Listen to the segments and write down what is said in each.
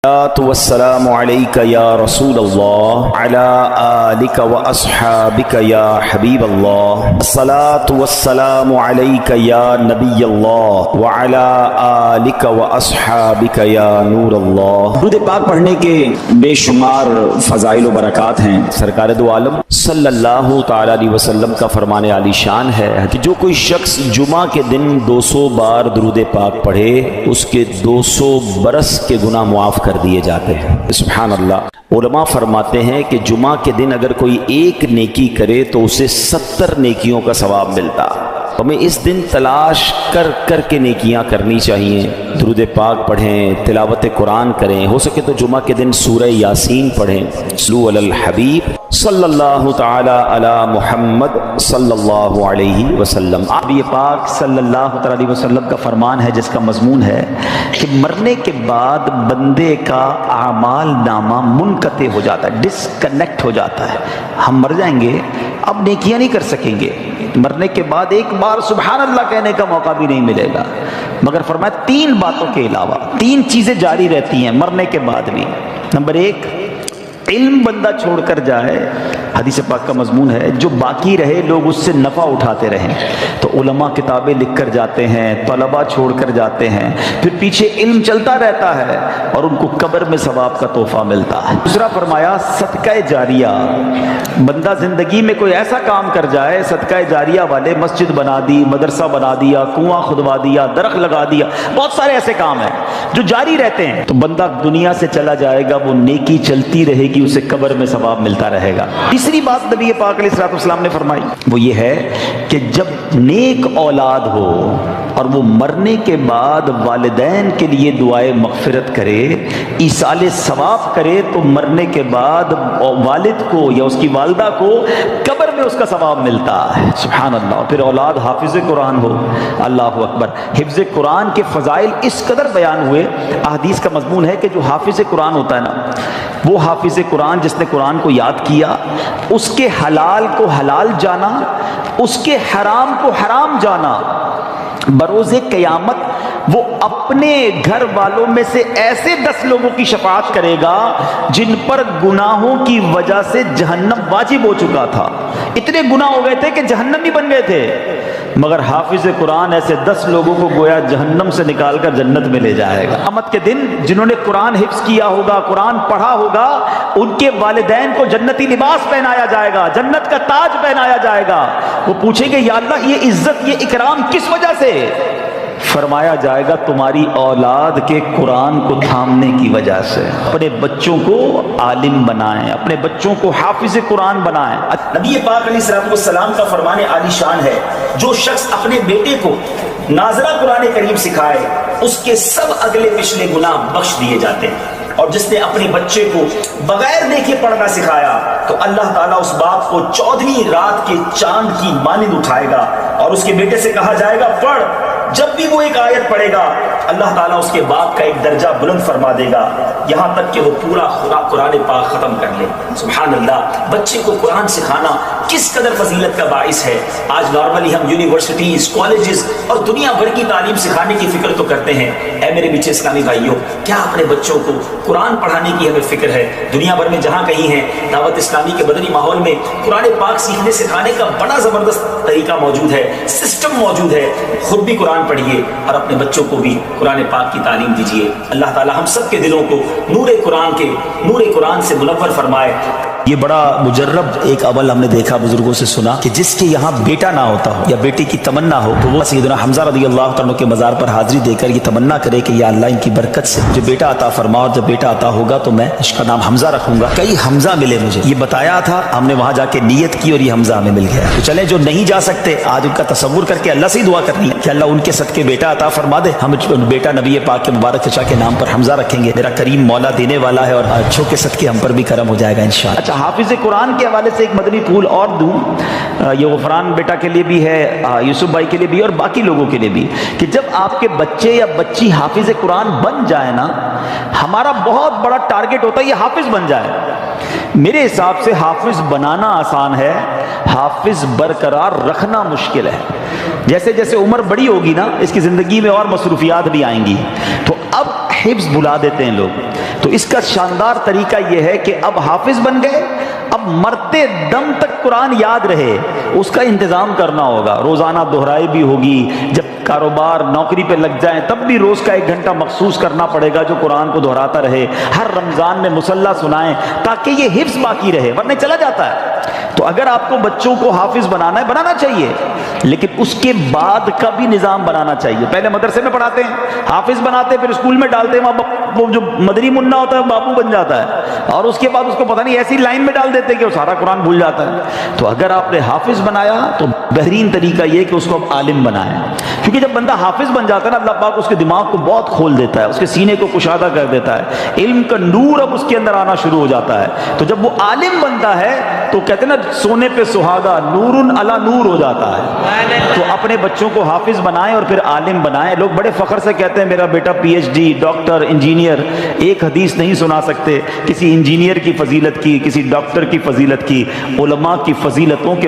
والسلام عليك يا رسول الله على آلك وأصحابك يا حبيب الله الصلاة والسلام عليك يا نبي الله وعلى آلك وأصحابك يا نور الله۔ درود پاک پڑھنے کے بے شمار فضائل و برکات ہیں۔ سرکار دو عالم صلی اللہ تعالی علیہ وسلم کا فرمان عالی شان ہے کہ جو کوئی شخص جمعہ کے دن 200 بار درود پاک پڑھے اس کے 200 برس کے گناہ معاف کر دیے جاتے ہیں۔ سبحان اللہ۔ علماء فرماتے ہیں کہ جمعہ کے دن اگر کوئی ایک نیکی کرے تو اسے 70 نیکیوں کا ثواب ملتا۔ ہمیں اس دن تلاش کر کے نیکیاں کرنی چاہیے، درود پاک پڑھیں، تلاوت قرآن کریں، ہو سکے تو جمعہ کے دن سورہ یاسین پڑھیں۔ صلو علی الحبیب صلی اللہ تعالی علی محمد صلی اللہ علیہ وسلم۔ نبی پاک صلی اللہ تعالی علیہ وسلم کا فرمان ہے جس کا مضمون ہے کہ مرنے کے بعد بندے کا اعمال نامہ منقطع ہو جاتا ہے، ڈسکنیکٹ ہو جاتا ہے۔ ہم مر جائیں گے، اب نیکیاں نہیں کر سکیں گے، مرنے کے بعد ایک بار سبحان اللہ کہنے کا موقع بھی نہیں ملے گا، مگر فرمایا 3 باتوں کے علاوہ 3 چیزیں جاری رہتی ہیں مرنے کے بعد بھی۔ نمبر 1، علم بندہ چھوڑ کر جائے، حدیث پاک کا مضمون ہے جو باقی رہے لوگ اس سے نفع اٹھاتے رہیں، تو علماء کتابیں لکھ کر جاتے ہیں، طلباء چھوڑ کر جاتے ہیں، پھر پیچھے علم چلتا رہتا ہے اور ان کو قبر میں ثواب کا تحفہ ملتا ہے۔ دوسرا فرمایا صدقہ جاریہ، بندہ زندگی میں کوئی ایسا کام کر جائے، صدقہ جاریہ والے مسجد بنا دی، مدرسہ بنا دیا، کنواں کھدوا دیا، درخت لگا دیا، بہت سارے ایسے کام ہیں جو جاری رہتے ہیں، تو بندہ دنیا سے چلا جائے گا، وہ نیکی چلتی رہے گی، اسے قبر میں ثواب ملتا رہے گا۔ تیسری بات نبی پاک علیہ الصلوۃ والسلام نے فرمائی وہ یہ ہے کہ جب نیک اولاد ہو اور وہ مرنے کے بعد والدین کے لیے دعائے مغفرت کرے، ایصال ثواب کرے، تو مرنے کے بعد والد کو یا اس کی والدہ کو قبر میں اس کا ثواب ملتا ہے۔ سبحان اللہ۔ پھر اولاد حافظ قرآن ہو، اللہ اکبر۔ حفظ قرآن کے فضائل اس قدر بیان ہوئے، احادیث کا مضمون ہے کہ جو حافظ قرآن ہوتا ہے نا، وہ حافظ قرآن جس نے قرآن کو یاد کیا، اس کے حلال کو حلال جانا، اس کے حرام کو حرام جانا، بروز قیامت وہ اپنے گھر والوں میں سے ایسے 10 لوگوں کی شفاعت کرے گا جن پر گناہوں کی وجہ سے جہنم واجب ہو چکا تھا، اتنے گناہ ہو گئے تھے کہ جہنمی بن گئے تھے، مگر حافظ قرآن ایسے 10 لوگوں کو گویا جہنم سے نکال کر جنت میں لے جائے گا۔ قیامت کے دن جنہوں نے قرآن حفظ کیا ہوگا، قرآن پڑھا ہوگا، ان کے والدین کو جنتی لباس پہنایا جائے گا، جنت کا تاج پہنایا جائے گا۔ وہ پوچھیں گے یا اللہ یہ عزت، یہ اکرام کس وجہ سے؟ فرمایا جائے گا تمہاری اولاد کے قرآن کو تھامنے کی وجہ سے۔ اپنے بچوں کو عالم بنائیں، اپنے بچوں کو حافظ قرآن بنائیں۔ نبی پاک علیہ السلام کا فرمان عالی شان ہے جو شخص اپنے بیٹے کو ناظرہ قرآن کریم سکھائے اس کے سب اگلے پچھلے گناہ بخش دیے جاتے ہیں، اور جس نے اپنے بچے کو بغیر دیکھے پڑھنا سکھایا تو اللہ تعالیٰ اس باپ کو 14ویں رات کے چاند کی مانند اٹھائے گا اور اس کے بیٹے سے کہا جائے گا پڑھ۔ جب بھی وہ ایک آیت پڑھے گا اللہ تعالیٰ اس کے باپ کا ایک درجہ بلند فرما دے گا، یہاں تک کہ وہ پورا قرآن پاک ختم کر لے۔ سبحان اللہ۔ بچے کو قرآن سکھانا کس قدر فضیلت کا باعث ہے۔ آج نارملی ہم یونیورسٹیز، کالجز اور دنیا بھر کی تعلیم سکھانے کی فکر تو کرتے ہیں، اے میرے میٹھے اسلامی بھائیوں، کیا اپنے بچوں کو قرآن پڑھانے کی ہمیں فکر ہے؟ دنیا بھر میں جہاں کہیں ہیں دعوت اسلامی کے مدنی ماحول میں قرآن پاک سیکھنے سکھانے کا بڑا زبردست طریقہ موجود ہے، سسٹم موجود ہے۔ خود بھی قرآن پڑھیے اور اپنے بچوں کو بھی قرآن پاک کی تعلیم دیجیے۔ اللہ تعالی ہم سب کے دلوں کو نور قرآن سے منور فرمائے۔ یہ بڑا مجرب ایک عمل ہم نے دیکھا، بزرگوں سے سنا کہ جس کے یہاں بیٹا نہ ہوتا ہو یا بیٹی کی تمنا ہو تو وہ سیدنا حمزہ رضی اللہ عنہ کے مزار پر حاضری دے کر یہ تمنا کرے کہ یا اللہ ان کی برکت سے مجھے بیٹا عطا فرما، اور جب بیٹا عطا ہوگا تو میں اس کا نام حمزہ رکھوں گا۔ کئی حمزہ ملے مجھے، یہ بتایا تھا، ہم نے وہاں جا کے نیت کی اور یہ حمزہ ہمیں مل گیا۔ تو چلیں جو نہیں جا سکتے آج ان کا تصور کر کے اللہ سے دعا کرنی ہے کہ اللہ ان کے صدقے بیٹا عطا فرما دے، ہم بیٹا نبی پاک کے مبارک چچا کے نام پر حمزہ رکھیں گے، میرا کریم مولا دینے والا ہے اور اچھوں کے صدقے ہم پر بھی کرم ہو جائے گا انشاءاللہ۔ اچھا، حافظ قرآن کے حوالے سے ایک مدنی پھول اور دوں، یہ غفران بیٹا کے لیے بھی ہے، یوسف بھائی کے لیے بھی اور باقی لوگوں کے لیے بھی، کہ جب آپ کے بچے یا بچی حافظ قرآن بن جائے نا، ہمارا بہت بڑا ٹارگٹ ہوتا ہے یہ حافظ بن جائے۔ میرے حساب سے حافظ بنانا آسان ہے، حافظ برقرار رکھنا مشکل ہے۔ جیسے جیسے عمر بڑی ہوگی نا، اس کی زندگی میں اور مصروفیات بھی آئیں گی، تو اب حفظ بھلا دیتے ہیں لوگ، تو اس کا شاندار طریقہ یہ ہے کہ اب حافظ بن گئے، اب مرتے دم تک قرآن یاد رہے، اس کا انتظام کرنا ہوگا، روزانہ دہرائی بھی ہوگی، جب کاروبار نوکری پہ لگ جائیں تب بھی روز کا 1 گھنٹہ مخصوص کرنا پڑے گا جو قرآن کو دہراتا رہے، ہر رمضان میں مصلی سنائیں تاکہ یہ حفظ باقی رہے، ورنہ چلا جاتا ہے۔ تو اگر آپ کو بچوں کو حافظ بنانا ہے بنانا چاہیے، لیکن اس کے بعد کا بھی نظام بنانا چاہیے۔ پہلے مدرسے میں پڑھاتے ہیں، حافظ بناتے ہیں، پھر اسکول میں ڈالتے ہیں، وہ جو مدری منا ہوتا ہے بابو بن جاتا ہے، اور اس کے بعد اس کو پتہ نہیں ایسی لائن میں ڈال دیتے ہیں کہ وہ سارا قرآن بھول جاتا ہے۔ تو اگر آپ نے حافظ بنایا تو بہترین طریقہ یہ کہ اس کو اب عالم بنائیں، کیونکہ جب بندہ حافظ بن جاتا ہے نا، اللہ پاک اس کے دماغ کو بہت کھول دیتا ہے، اس کے سینے کو کشادہ کر دیتا ہے، علم کا نور اب اس کے اندر آنا شروع ہو جاتا ہے۔ تو جب وہ عالم بنتا ہے تو کہتے ہیں نا سونے پہ سہاگا، نور علی نور ہو جاتا ہے۔ تو اپنے بچوں کو حافظ بنائیں اور پھر عالم بنائیں۔ لوگ بڑے فخر سے کہتے ہیں میرا بیٹا P H D, doctor, engineer, ایک حدیث نہیں سنا سکتے کسی انجینئر کی فضیلت کی، کسی ڈاکٹر کی فضیلت کی۔ علماء کی فضیلتوں کے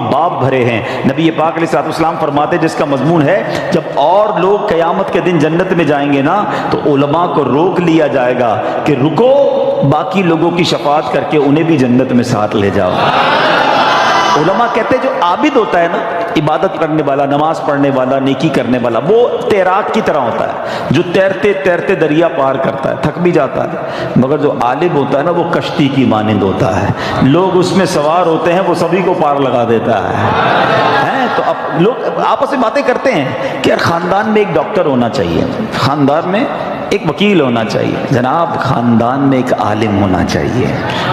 باب بھرے ہیں۔ نبی پاک علیہ الصلوۃ والسلام فرماتے جس کا مضمون ہے جب اور لوگ قیامت کے دن جنت میں جائیں گے نا تو علماء کو روک لیا جائے گا کہ رکو، باقی لوگوں کی شفاعت کر کے انہیں بھی جنت میں ساتھ لے جاؤ۔ علماء کہتے ہیں جو عابد ہوتا ہے نا، عبادت کرنے والا، نماز پڑھنے والا، نیکی کرنے والا، وہ تیراک کی طرح ہوتا ہے جو تیرتے تیرتے دریا پار کرتا ہے، تھک بھی جاتا ہے، مگر جو عالم ہوتا ہے نا وہ کشتی کی مانند ہوتا ہے، لوگ اس میں سوار ہوتے ہیں، وہ سبھی کو پار لگا دیتا ہے۔ تو اب لوگ آپس میں باتیں کرتے ہیں کہ یار خاندان میں ایک ڈاکٹر ہونا چاہیے، خاندان میں ایک وکیل ہونا چاہیے، جناب خاندان میں ایک عالم ہونا چاہیے،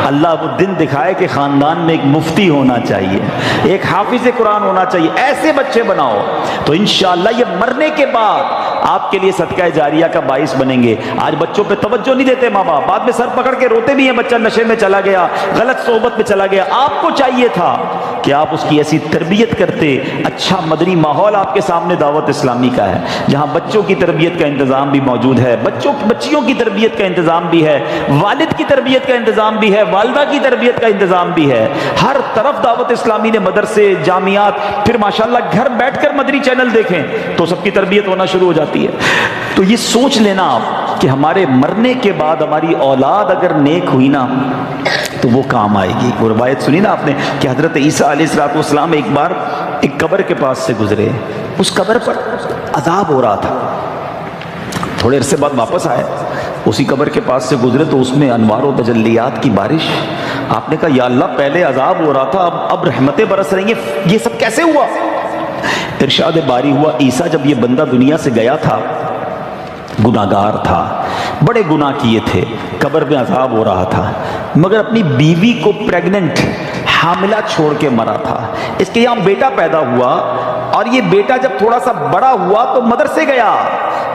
اللہ وہ دن دکھائے کہ خاندان میں ایک مفتی ہونا چاہیے، ایک حافظ قرآن ہونا چاہیے۔ ایسے بچے بناؤ تو انشاءاللہ یہ مرنے کے بعد آپ کے لیے صدقہ جاریہ کا باعث بنیں گے۔ آج بچوں پہ توجہ نہیں دیتے ماں باپ، بعد میں سر پکڑ کے روتے بھی ہیں بچہ نشے میں چلا گیا، غلط صحبت میں چلا گیا۔ آپ کو چاہیے تھا کہ آپ اس کی ایسی تربیت کرتے، اچھا مدنی ماحول آپ کے سامنے دعوت اسلامی کا ہے جہاں بچوں کی تربیت کا انتظام بھی موجود ہے، بچیوں کی تربیت کا انتظام بھی ہے، والد کی تربیت کا انتظام بھی ہے، والدہ کی تربیت کا انتظام بھی ہے۔ ہر طرف دعوت اسلامی نے مدرسے، جامعات، پھر ماشاءاللہ گھر بیٹھ کر مدنی چینل دیکھیں تو سب کی تربیت ہونا شروع ہو جاتی ہے۔ تو یہ سوچ لینا آپ کہ ہمارے مرنے کے بعد ہماری اولاد اگر نیک ہوئی نا تو وہ کام آئے گی۔ وہ روایت سنی نا آپ نے کہ حضرت عیسیٰ علیہ السلام ایک بار ایک قبر کے پاس سے گزرے، اس قبر پر عذاب ہو رہا تھا، تھوڑے عرصے بعد واپس آئے، اسی قبر کے پاس سے گزرے تو اس میں انوار و تجلیات کی بارش۔ آپ نے کہا یا اللہ پہلے عذاب ہو رہا تھا، اب رحمتیں برس رہی ہیں، یہ سب کیسے ہوا؟ ارشاد باری ہوا عیسیٰ جب یہ بندہ دنیا سے گیا تھا گناہگار تھا، بڑے گناہ کیے تھے، قبر میں عذاب ہو رہا تھا، مگر اپنی بیوی کو پریگننٹ حاملہ چھوڑ کے مرا تھا۔ اس کے یہاں بیٹا پیدا ہوا اور یہ بیٹا جب تھوڑا سا بڑا ہوا تو مدرسے گیا،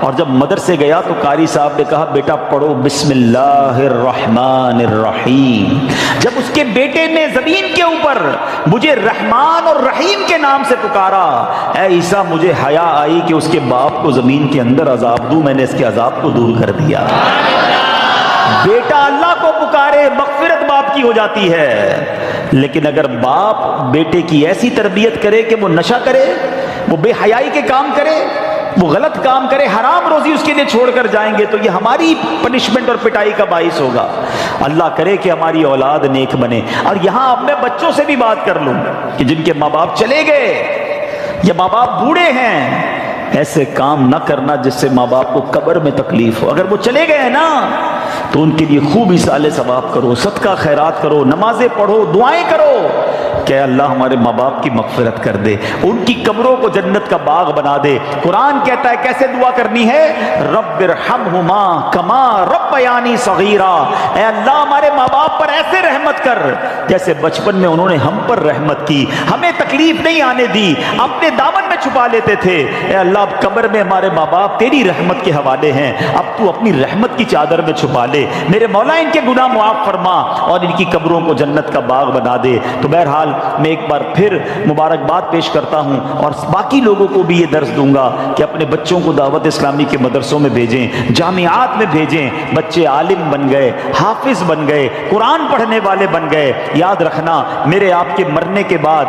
اور جب مدرسے گیا تو قاری صاحب نے کہا بیٹا پڑھو بسم اللہ الرحمن الرحیم۔ جب اس کے بیٹے نے زمین کے اوپر مجھے رحمان اور رحیم کے نام سے پکارا، اے عیسیٰ مجھے حیا آئی کہ اس کے باپ کو زمین کے اندر عذاب دوں، میں نے اس کے عذاب کو دور کر دیا۔ بیٹا اللہ کو پکارے مغفرت باپ کی ہو جاتی ہے، لیکن اگر باپ بیٹے کی ایسی تربیت کرے کہ وہ نشہ کرے، وہ بے حیائی کے کام کرے، وہ غلط کام کرے، حرام روزی اس کے لیے چھوڑ کر جائیں گے تو یہ ہماری پنشمنٹ اور پٹائی کا باعث ہوگا۔ اللہ کرے کہ ہماری اولاد نیک بنے۔ اور یہاں اب میں بچوں سے بھی بات کر لوں کہ جن کے ماں باپ چلے گئے یا ماں باپ بوڑھے ہیں، ایسے کام نہ کرنا جس سے ماں باپ کو قبر میں تکلیف ہو۔ اگر وہ چلے گئے نا تو ان کے لیے خوب ایصال ثواب کرو، صدقہ خیرات کرو، نمازیں پڑھو، دعائیں کرو کہ اللہ ہمارے ماں باپ کی مغفرت کر دے، ان کی قبروں کو جنت کا باغ بنا دے۔ قرآن کہتا ہے کیسے دعا کرنی ہے، رب ارحمہما کما ربیانی صغیرا، اے اللہ ہمارے ماں باپ پر ایسے رحمت کر جیسے بچپن میں انہوں نے ہم پر رحمت کی، ہمیں تکلیف نہیں آنے دی، اپنے دامن میں چھپا لیتے تھے۔ اے اللہ اب قبر میں ہمارے ماں باپ تیری رحمت کے حوالے ہیں، اب تو اپنی رحمت کی چادر میں چھپا لے، میرے مولا ان کے گناہ معاف فرما اور ان کی قبروں کو جنت کا باغ بنا دے۔ تو بہرحال میں ایک بار پھر مبارکباد پیش کرتا ہوں اور باقی لوگوں کو بھی یہ درس دوں گا کہ اپنے بچوں کو دعوت اسلامی کے مدرسوں میں بھیجیں، جامعات میں بھیجیں، بچے عالم بن گئے، حافظ بن گئے، قرآن پڑھنے والے بن گئے۔ یاد رکھنا میرے آپ کے مرنے کے بعد